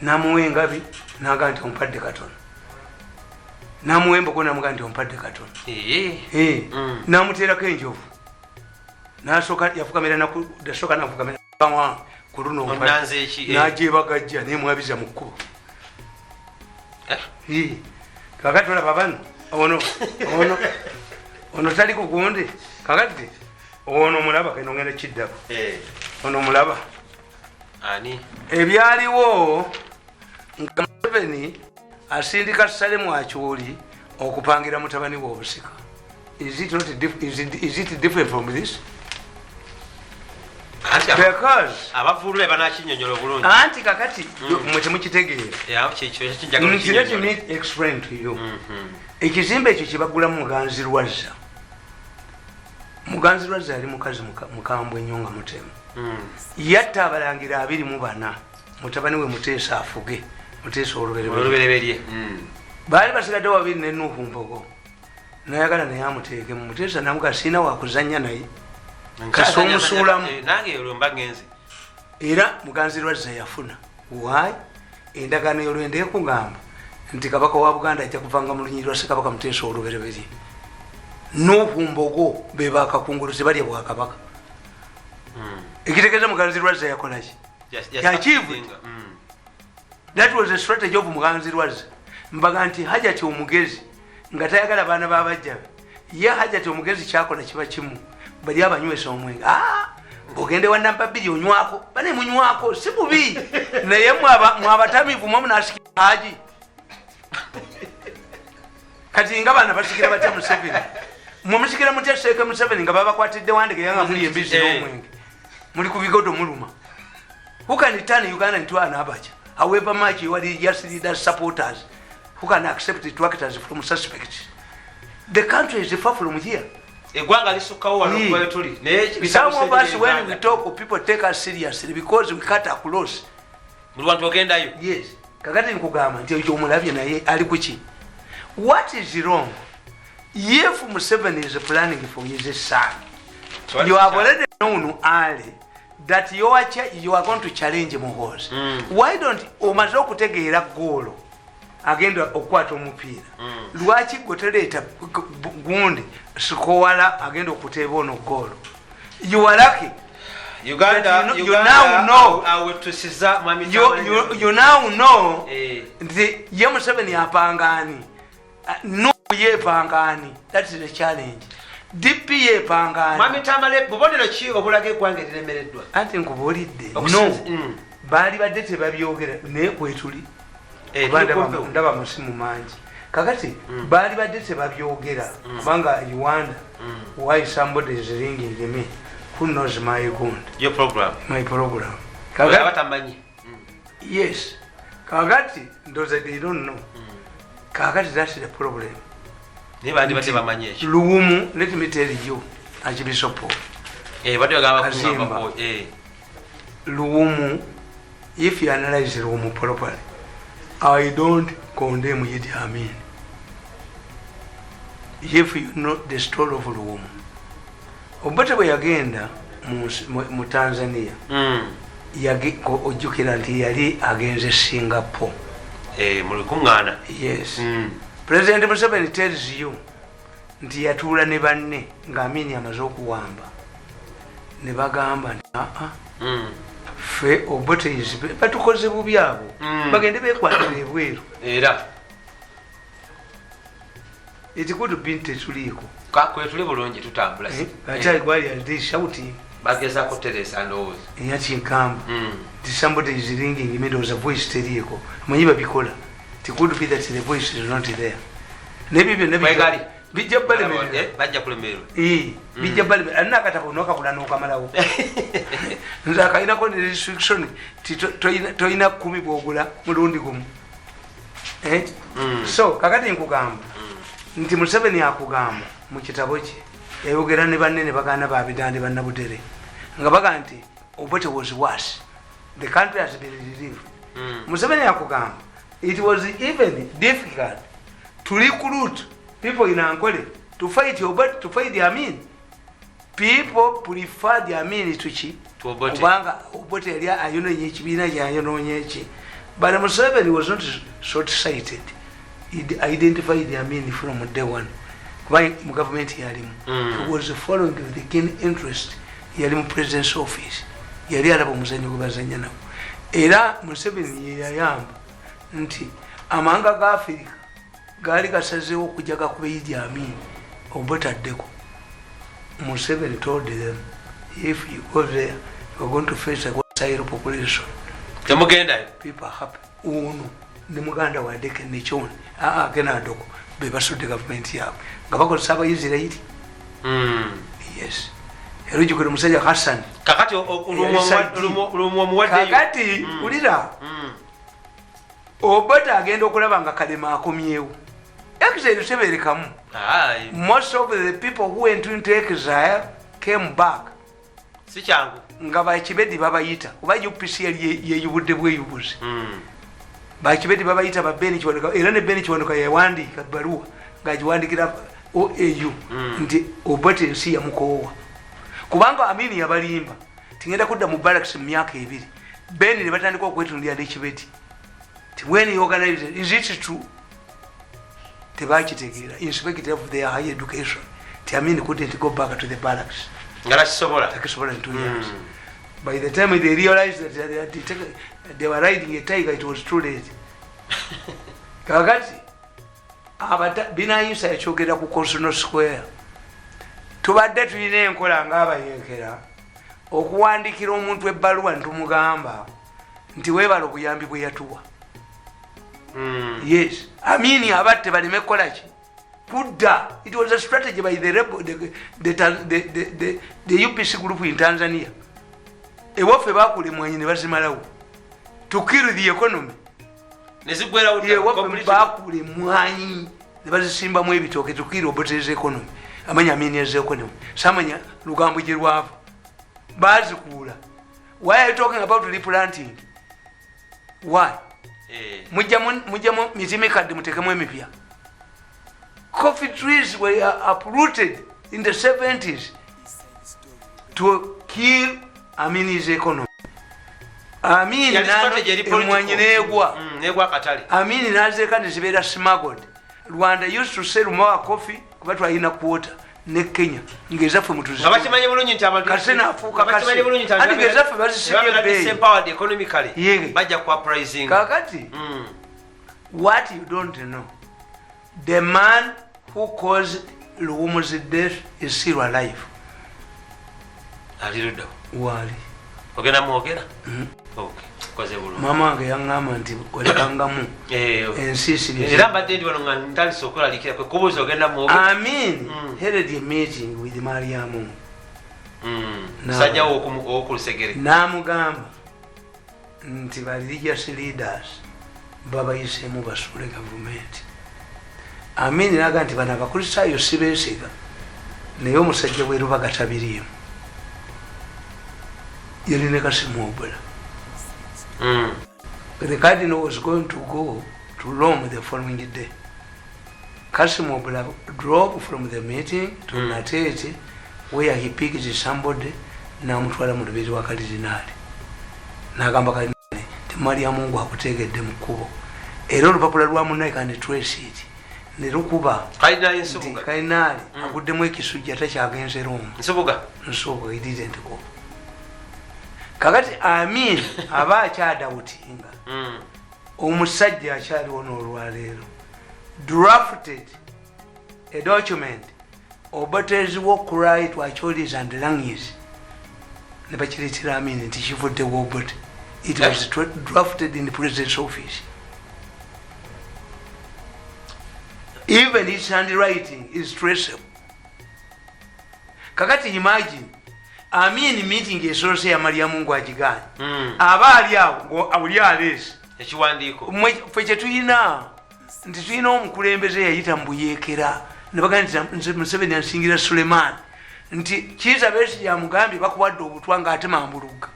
namuwa engabi naga nti ompadde Katonda namuwa emboko namuga nti ompadde Katonda namuteerako enjovu nasooka yafukamira nafukamira ku luno nagyebagajja nemwabiza mu kkubo kakati olaba bano ono tali kugonde kakati ono mulaba keno ngenda kiddako ono mulaba ani ebyaliwo nga Museveni asindika Salemu Akyoli okupangira mutabani w'obusika. Is it different from this? Because abavulule banakinyonyola obulungi anti kakati mwe temukitegeera let me explain to you. Ekizimbe ekyo kibagula Muganzi Lwazza. Muganzi Lwazza yali mukazi mukambwe nnyo nga mutemu. Yatta abalangira 24 mutabani we Muteesa afuge Muteesa olubereberye. Baali basigadde babiri ne Nuhu Mbogo nayagala naye amuteeke mu Muteesa namuga sina wakuzanya naye kasomusulamu nange olumba ngenzi era Muganzi Lwazza yafuna why endagaano y'olwende ekugamba nti kabaka wa Buganda ajja kuvanga mu lunyiriro Ssekabaka Muteesa olubereberye. Nuhu Mbogo be bakakunguluzi balya bwakabaka. Ekitegeeza Muganzi Lwazza yakolaki yakivu. That was a strategy of Muganzi Lwazza. Mbaga nti Hajati omugezi nga tayagala baana babajja ye Hajati omugezi kyakola kiba kimu bali abanywesa omwenge ogende wa namba 2 onywako bane munywako si bubi naye mwabatamivu mwe munashikira haji kati nga bana bashikira batya Museveni mumushikira mutya Sheikh Museveni nga baba kwatidde wandike yanga muli embizi n'omwenge muli ku bigodo muluma. Who can turn Uganda into an abacha? However much you are just leaders supporters who can accept it to act as from suspects. The country is far from here. Some of us, when we talk, people take us seriously because we cut across. Yes. What is wrong? If Museveni is planning for his son, you have already known early that you are going to challenge Muhoozi. Why don't omaze okutegeera goal agenda okwata omupiira lwaki gotereta gundi sikoala agenda okuteeba ono goal? You are lucky. Uganda, you now know. You now know the Museveni apangani. No ye pangani. That is the challenge. DPA pangani. Mami Tamale bubonero ki obulage kwange diremereddwa. Ati nkubulidde. No. Bali badete babyogera ne kwetuli. Ndaba musimu manji. Kakati bali badete babyogera kubanga Uganda. Why somebody is ringing me? Who knows my account? Your program. My program. Kakati. Yes. Kakati those they don't know. Kakati that's the problem. Luumu, let me tell you, Archbishop. Luumu, if you analyze Luumu properly, I don't condemn Idi Amin. If you know the story of Luumu, Obata Bweyongedde mu Tanzania, ojjukira nti yali agenze Singapore. Yes. President Museveni tells you nti yatuula ne banne ng'Amin amaze okuwamba ne bagamba nti ffe Obote batukoze bubi abo bagende beekwatira ebweru era ekikudu binti tetuliiko kwetuli bulungi tutambula ate gwali ali shouting bagezako Teresa ndowooza eyakinkamba nti somebody is ringing me ndowooza voice teriiko amanyi babikola. It could be that the voice is not there. Maybe bijja balemerera bajja kulemerera bijja balemerera anakata kunoka kulano kamalawo nza kaina ko restriction toina 10 bwogula mulundi gumu so kakati nkugamba nti Museveni akugamba mu kitabo kye yayogera ne banene baganda babidande bannabutere nga baga nti Obote was worse. The country has been relieved. Museveni akugamba it was even difficult to recruit people in Ankole to fight Obote, to fight the Amin. People prefer the Amin to Obote. Kubanga Obote yali ayononye ekibiina kyayononye eki. But Museveni was not short-sighted. He identified the Amin from day one. Kubanga mu government yalimu. He was following the keen interest. Yali mu president's office. Yali alaba omuzannyo gwe bazannya nawo. Era Museveni ye yayamba nti amanga ga Africa gali gasazeewo okujja gakuba Idi Amin Obote addeko. Museveni told them, if you go there, you're going to face a hostile population. People are happy. Uno ne muganda wadeke ne choni gena adoko be basudde government yabo nga bakozesa abayisirayiri. Yes. Erujukira musajja Hassan kakati kakati ulira Obote agenda okulaba nga Kalema akomyewo. Exile seberekamu. Most of the people who went into exile came back. Si changu nga bakibedi babayita kuba UPC yeyubudde bweyubuzi. Bakibedi babayita ba Beni Kiwanuka era ne Beni Kiwanuka yawandika baruwa ngajiwandikira OAU nti Obote nsi yamukoowa kubanga Amini yabalimba tingenda kudda mu barracks mu myaka 2 Beni ne batandika okwetundira n'ekibedi. When he organized, is it true? Tebakitegeera inspector of their higher education. Amin couldn't go back to the barracks. Ngalakisobola in 2 years. By the time they realized that they were riding a tiger, it was too late. Kakati binayinsa yakyogera ku Constitutional Square. Tubadde tulina enkola ng'abayeekera okuwandikira omuntu ebbaluwa ntumugamba nti weebala obuyambi bwe yatuwa. Yes, Amini abatte baleme kukolaki kudda. It was a strategy by the UPC group in Tanzania. Ewaffe bakulemwanyi ne bazimalawo to kill the economy. Ewaffe bakulemwanyi ne bazisimbamu ebitooke to kill oboteze economy. Amanya Amini eze economy. Samanya lugambo gye lwava. Bazikuula. Why are you talking about replanting? Why? Mujjamu mitimikadde mutekemu emipya. Coffee trees were uprooted in the 70s to kill Amini's economy. Amini emwanyi neegwa. Amini nazeeka ne zibeera smuggled. Rwanda used to sell more coffee kuba twalina quota ne Kenya ngezaffe mutuzi abakimanyi bulungi nti abantu kasena afuuka kasena ati ngezaffe bazisibye bei empowered economically bajja ku uprising kakati what you don't know, the man who caused Luwumu's death is still alive. Alirudo wali ogenda mwogera okay koze bulungi mama wange yaŋŋamba nti olekangamu ensiisiri era mbadde ndi wano nga ntandise okulalikira kwe kubuuza ogenda mwogera. Amin held a meeting with Mariamu sajja wokulusegere n'amugamba nti ba religious leaders babayiseemu basuule gavumenti. Amin naga nti bano abakristaayo si beesiga naye omusajja bweruba gatabiriimu yalina kasimwobula. The cardinal was going to go to Rome the following day. Kasimwobula drove from the meeting to Natete where he picked somebody n'amutwala mu lubiri wa kardinali n'agamba kardinali ti Mariamu ngo akutegedde mu kkubo era olupapula lwa munnaye kandi trace it ne lukuba kardinali aguddemu ekisujja takyagenze Rome nsoboga he didn't go. Kakati Amin aba akyadawutinga omusajja akyaliwo n'olwaleero drafted a document oboteziwo cry to Acholi's and Langis ne bakireetera Amin nti kivuddewo obote. It was drafted in the president's office. Even his handwriting is traceable. Kakati imagine Amin meeting esoose ya Mariamu ngo agiganye aba ali awo awuli aleesi ekiwandiiko ffe kye tulina nti tulina omukulembeze yayita mu buyeekera ne bagamba nti Museveni ansingira Suleiman nti kiza beesi yamugambye bakuwadde obutwa ng'atema mbulugga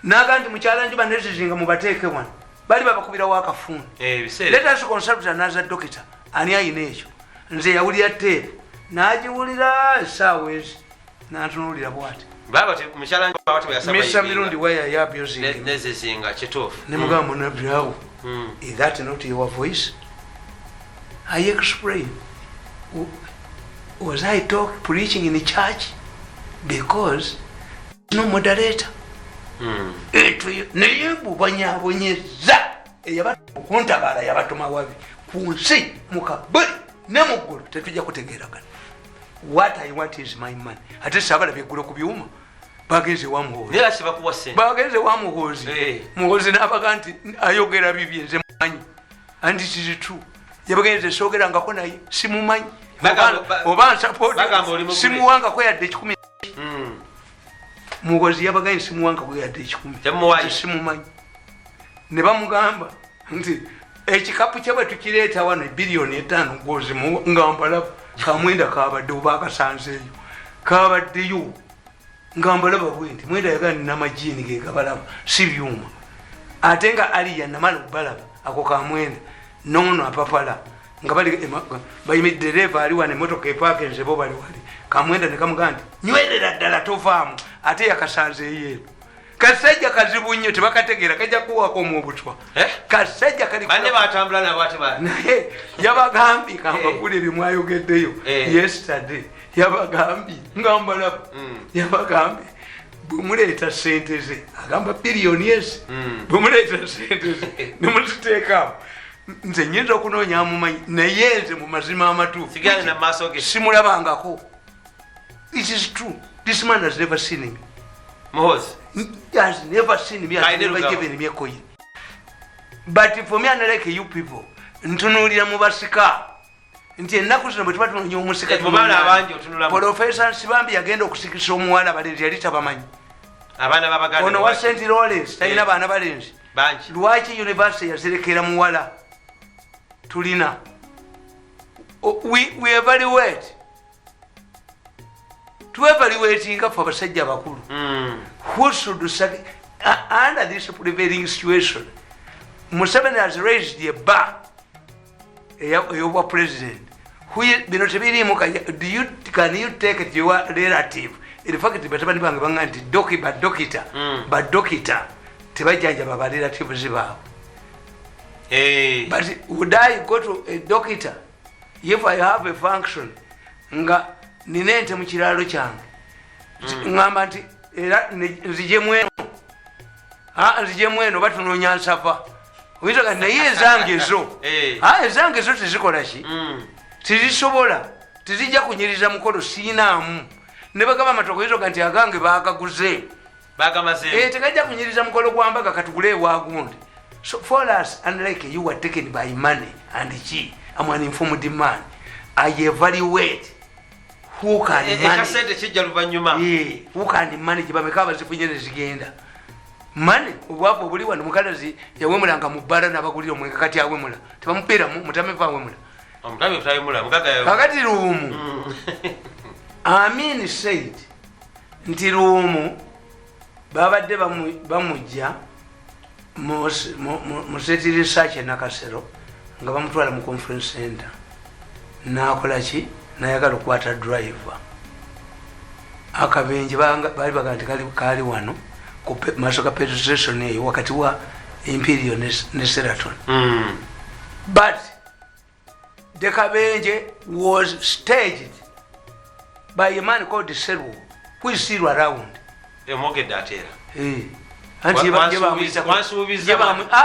n'agamba nti mukyala njuba nezizinga mubateeke wano bali babakubirawo akafuuni. Let us consult another doctor ani ayina ekyo nze yawulira teepu n'agiwulira essaawa ezi n'antunuulira bw'ati Mr. Mirundi where you are abusing him nezizinga kituufu ne mugamba munabirawo is that not your voice? I explain. Was I preaching in the church? Because no moderator. Naye bubanyabonyeza eyabakuntabala yabatuma wabi ku nsi mukabuli ne muggulu tetujja kutegeeragana. What I want is my money. Ate sabala byeggula ku byuma bagenze wa muhozi bagenze wa muhozi muhozi n'abaga nti ayogera bibye nze mumanyi and it is true yabagenze soogerangako naye simumanyi oba nsapoti simuwangako yadde 10 muhozi yabaga nti simuwangako yadde 10 simumanyi ne bamugamba nti ekikapu kyabwe tukireeta wano biliyoni 5 ngozi ngambalabu kamwenda kabadde oba akasanzeeyo kabaddeyo ngambalaba bwenti mwenda yagani n'amajini ge gabalaba si byuma ate nga aliya namala okubalaba ako kamwenda nono apapala nga bali bayimidde dereva ali wane motoka epakenze bo bali wali kamwenda ne kamugamba nti nywerera ddala tovaamu ate yakasanzeeyo eno kasajja kazibu nnyo tebakategeera kajja kuwako omubutwa kasajja kali bane batambula nabo ate ba naye yabagambye kambakule bimwayogeddeyo yesterday yabagambye ngambalaba yabagambye bwemuleeta sente ze agamba biliyoni ezi bwemuleeta sente ze nemuziteekaawo nze nyinza okunoonya amumanyi naye nze mu mazima amatuufu simulabangako. It is true. This man has never seen him. Mohozi has never seen me, has never given me a coin. But for me, unlike you people, ntunulira mubasika nti ennaku zino bwe tuba tunoonya omusika Profesa Nsibambi yagenda okusikisa omuwala abalenzi yali tabamanyi ono wa St. Lawrence talina baana balenzi lwaki university yazirekera muwala tulina we evaluate tuevaluatinga fe abasajja abakulu who should under this prevailing situation. Museveni has raised a bar over president. Can you take it your relative? In fact, but dokita tebajanja baba relative zibao. But would I go to a doctor if I have a function? Nga ninente mu kiralo kyange. Ngamba nti era nzije mweno batunoonya nsafa. Witoka naye ezange zo tezikola ki tizisobola tizijja kunyiriza mukolo siinaamu ne bagamba amatoko witoka nti agange baakaguze tekajja kunyiriza mukolo gwambaga katugule ewagundi. So for us, unlike you were taken by money and I'm an informed man, I evaluate who can manage bamekaba zifunyene zigenda mane obwapo buli wano mukalazi yawemulanga mu bbala n'abagulira omwenge kati awemula tebamupeera mutameva awemula kakati luumu Amin said nti luumu babadde bamujja mu State Research e Nakasero nga bamutwala mu conference center n'akola ki n'ayagala okukwata driver akabenje baali baga nti kali wano maaso ga petrol station eyo wakati wa Imperial ne Sheraton. But the Kabenje was staged by a man called Seru, who is still around. Bweyongedde atera.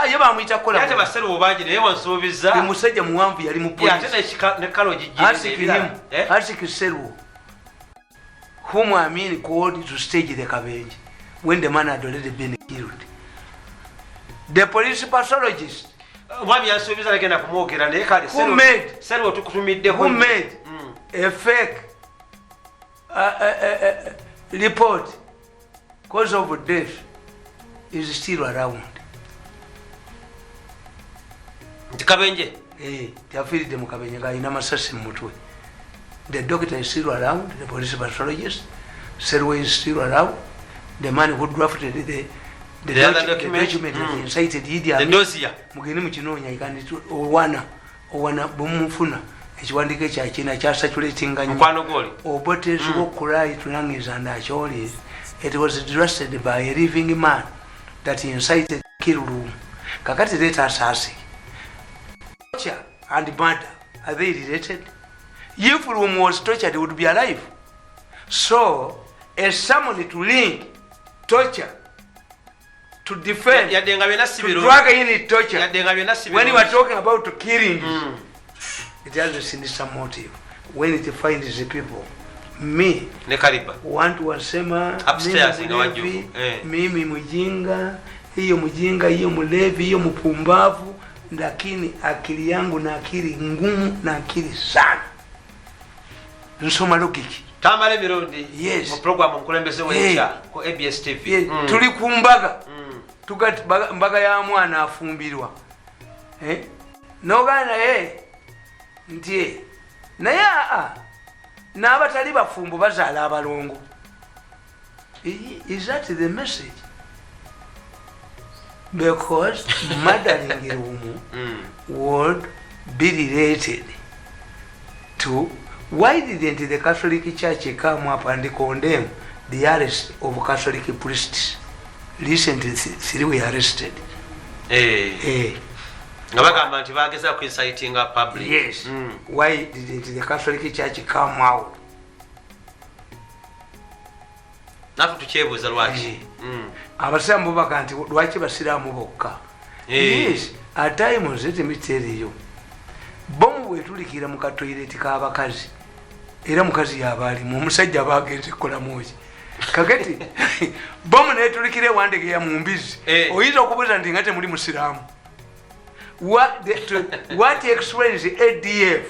Yebamuyita kola. Ate baseru obaje naye wansuubiza. Musajja muwanvu yali mu police. Ate ne kalo gijjirira. Asiki Seru, whom I mean called to stage the Kabenje. When the man had already been killed. The police pathologist who made a fake report cause of death is still around. Kabenje? The doctor is still around, the police pathologist, Serwe is still around. The man who drafted the document that incited Idi Amin. The dossier. Mugeni mukinonya ikandi owana bumufuna ekiwandiko ekya China kya saturating nnyo. Mukwano goli. Obotezo okurai tunangiza ndacholi. It was drafted by a living man that incited Kiluru. Kakati let us ask. Torture and murder, are they related? If Rum was tortured, he would be alive. So, as someone to link torture to defend, to drag in torture, when you are talking about killing, it has a sinister motive. When it finds the people, me, want to wasema, mimi mujinga, hiyo mulevi, hiyo mpumbavu, lakini akili yangu na akili ngumu na akili sana. Nsoma logiki. Tamale Mirundi. Yes. Mu program nkulembeze wecha ku ABS TV. Yes. Tuli kumbaga. Tugati mbaga ya mwana afumbirwa. Nogana ntie. Naye n'abatali bafumbo bazaala abalongo. Is that the message? Because murdering Rumu would be related to why didn't the Catholic Church come up and condemn the arrest of Catholic priests? Recently, 3 were arrested. Yes. Why didn't the Catholic Church come out? Abasambu bakanti lwaki basiraamu bokka. Yes, at times let me tell you. Bomu bwetulikira mu katoireti k'abakazi era mukazi yabaali mu musajja baagenze kukola muki kakati bomu netulikire wandege ya mumbizi oyinza okubuuza nti nga temuli musiraamu. What explains ADF?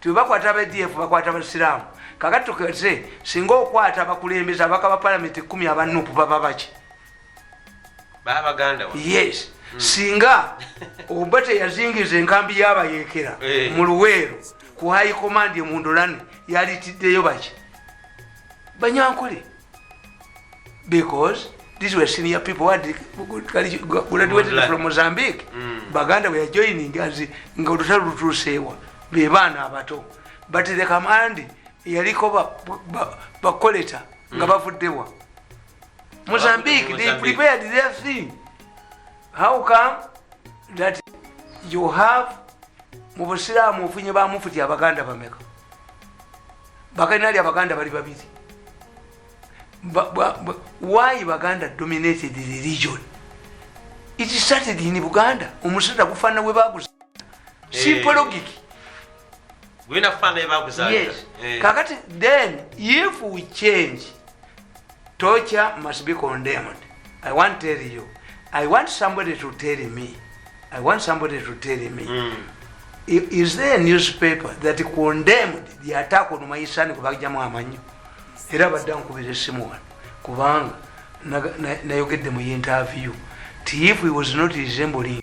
Tibakwata ADF bakwata abasiraamu. Kakati tukese singa okwata abakulembeza abaka parliament 10 abanupu baba baki Baganda. Yes. Singa obate yazingiza enkambi y'abayekera mu Luweero ku high command mu Ndolani yalitiddeyo baki Banyankole, because these were senior people who graduated from Mozambique. Baganda were joining as Ngautusewa, Bevana Abato. But the command Yariko Bakoleta, Gabafudewa. Mozambique, they prepared their thing. How come that you have Mubasira Mufinyaba Mufuti Abaganda Bameka? Bakanari Abaganda Baribabiti. Why Uganda dominated the region? It started in Uganda. Umusata kufana webaguza. Simple logic. We na fana webaguza. Yes. Kakati then if we change, torture must be condemned. I want to tell you. I want somebody to tell me. Is there a newspaper that condemned the attack on my son Kubajamu Amanyu? Era badda nkubira simu wano kubanga nayogedde mu interview if he was not resembling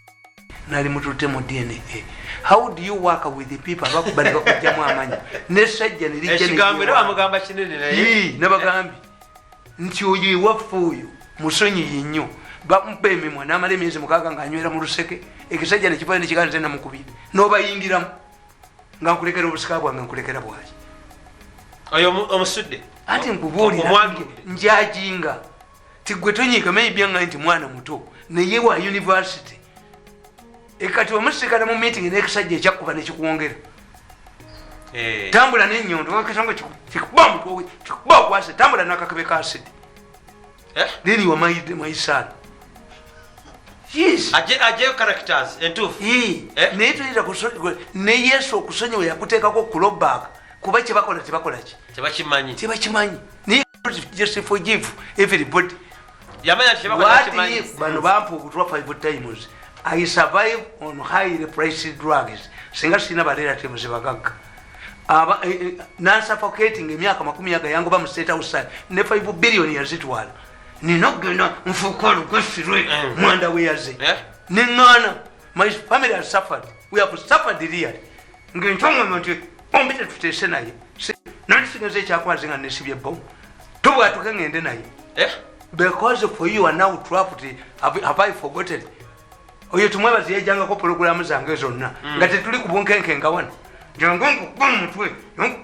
nali mutute mu DNA. How do you work with the people abakubali bakujjamu amanyi nesajja ekigambiro amugamba kinene naye nabagambi nti oyo ewaffe oyo musonyi nnyo bampe emimwa n'amala emyezi 6 ng'anywera mu luseke ekisajja nekivayo nekiganze namukubira n'obayingiramu nga nkulekera obusika bwange nkulekera bwaki oyo omusudde ati nkubuulira njajinga tigwe tonyiika mayibyenga nti mwana muto naye wa university ekati omusikala mu meeting n'ekisajja ekyakuba nekikuwongera tambula n'ennyondo wakisonga kikuba okwase tambula n'akakebe ka acid then you are my son. Yes. Ajeyo characters entuufu naye tuyinza ne Yesu okusonyiwa yakuteekako kulobbaaka kuba kyebakola tebakimanyi naye just forgive everybody. Bano bampa obutwa 5 times. I survive on highly priced drugs. Singa sina ba relatives bagagga non-suffocating emyaka 10 yangoba mu State House ne 5 billion yazitwala ninogenda mfukolo kwesirwe mwanda weyaze ningana. My family has suffered. We have suffered really. Ngentonga nti ombite tutese naye nansigaze kyakwazinga nesibye bom tubwatuke ngende naye because for you are now trapped. Have I forgotten? Oyo tumwebazi yejangako programu zange zonna nga tetuli ku Obunkenke nga wana jangongo kwa mutwe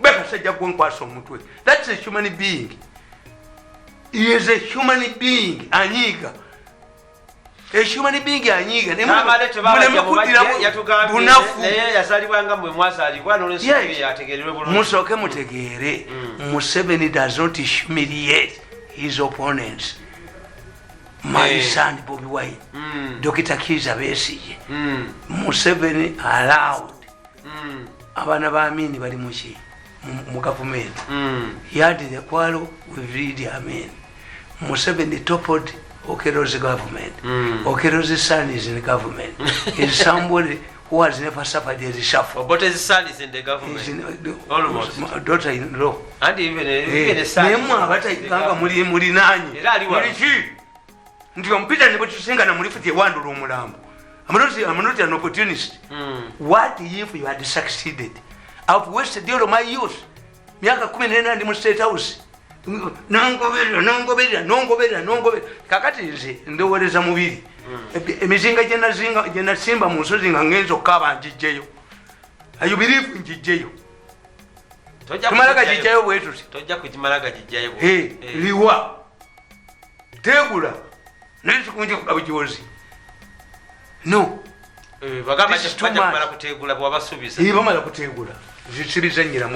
beka sajja gwonkwaso omutwe. That's a human being. He is a human being. Anyiga a human being anyiga musoke mutegeere Museveni does not humiliate his opponents. My son Bobi Wine, Dr. Kiza Besigye, Museveni allowed abana ba Amini bali mu government. He had the quarrel with Idi Amin. Museveni toppled Okero's government. Okero's son is in the government. He's somebody who has never suffered a reshuffle. But his son is in the government. Almost. Daughter-in-law. And even a son. Ndio mpita ndipo tusinga na mulifuti wandulu omulambo. I'm not an opportunist. What if you had succeeded? I've wasted all of my youth. Miaka 14 ndi mu State House. Nongoberera. Kakati nze ndowoleza mubiri. Emizinga jena simba mu nsozi nga ngenzo kaba njijjeyo. You believe njijjeyo. Kumalaga jijjeyo bwetu. Tojja kujimalaga jijjeyo. Liwa. Tegula. Nesi kunje kubajozi. No. Bagamba bamala kutegula bwabasubiza. Bamala kutegula. Zisibizanyira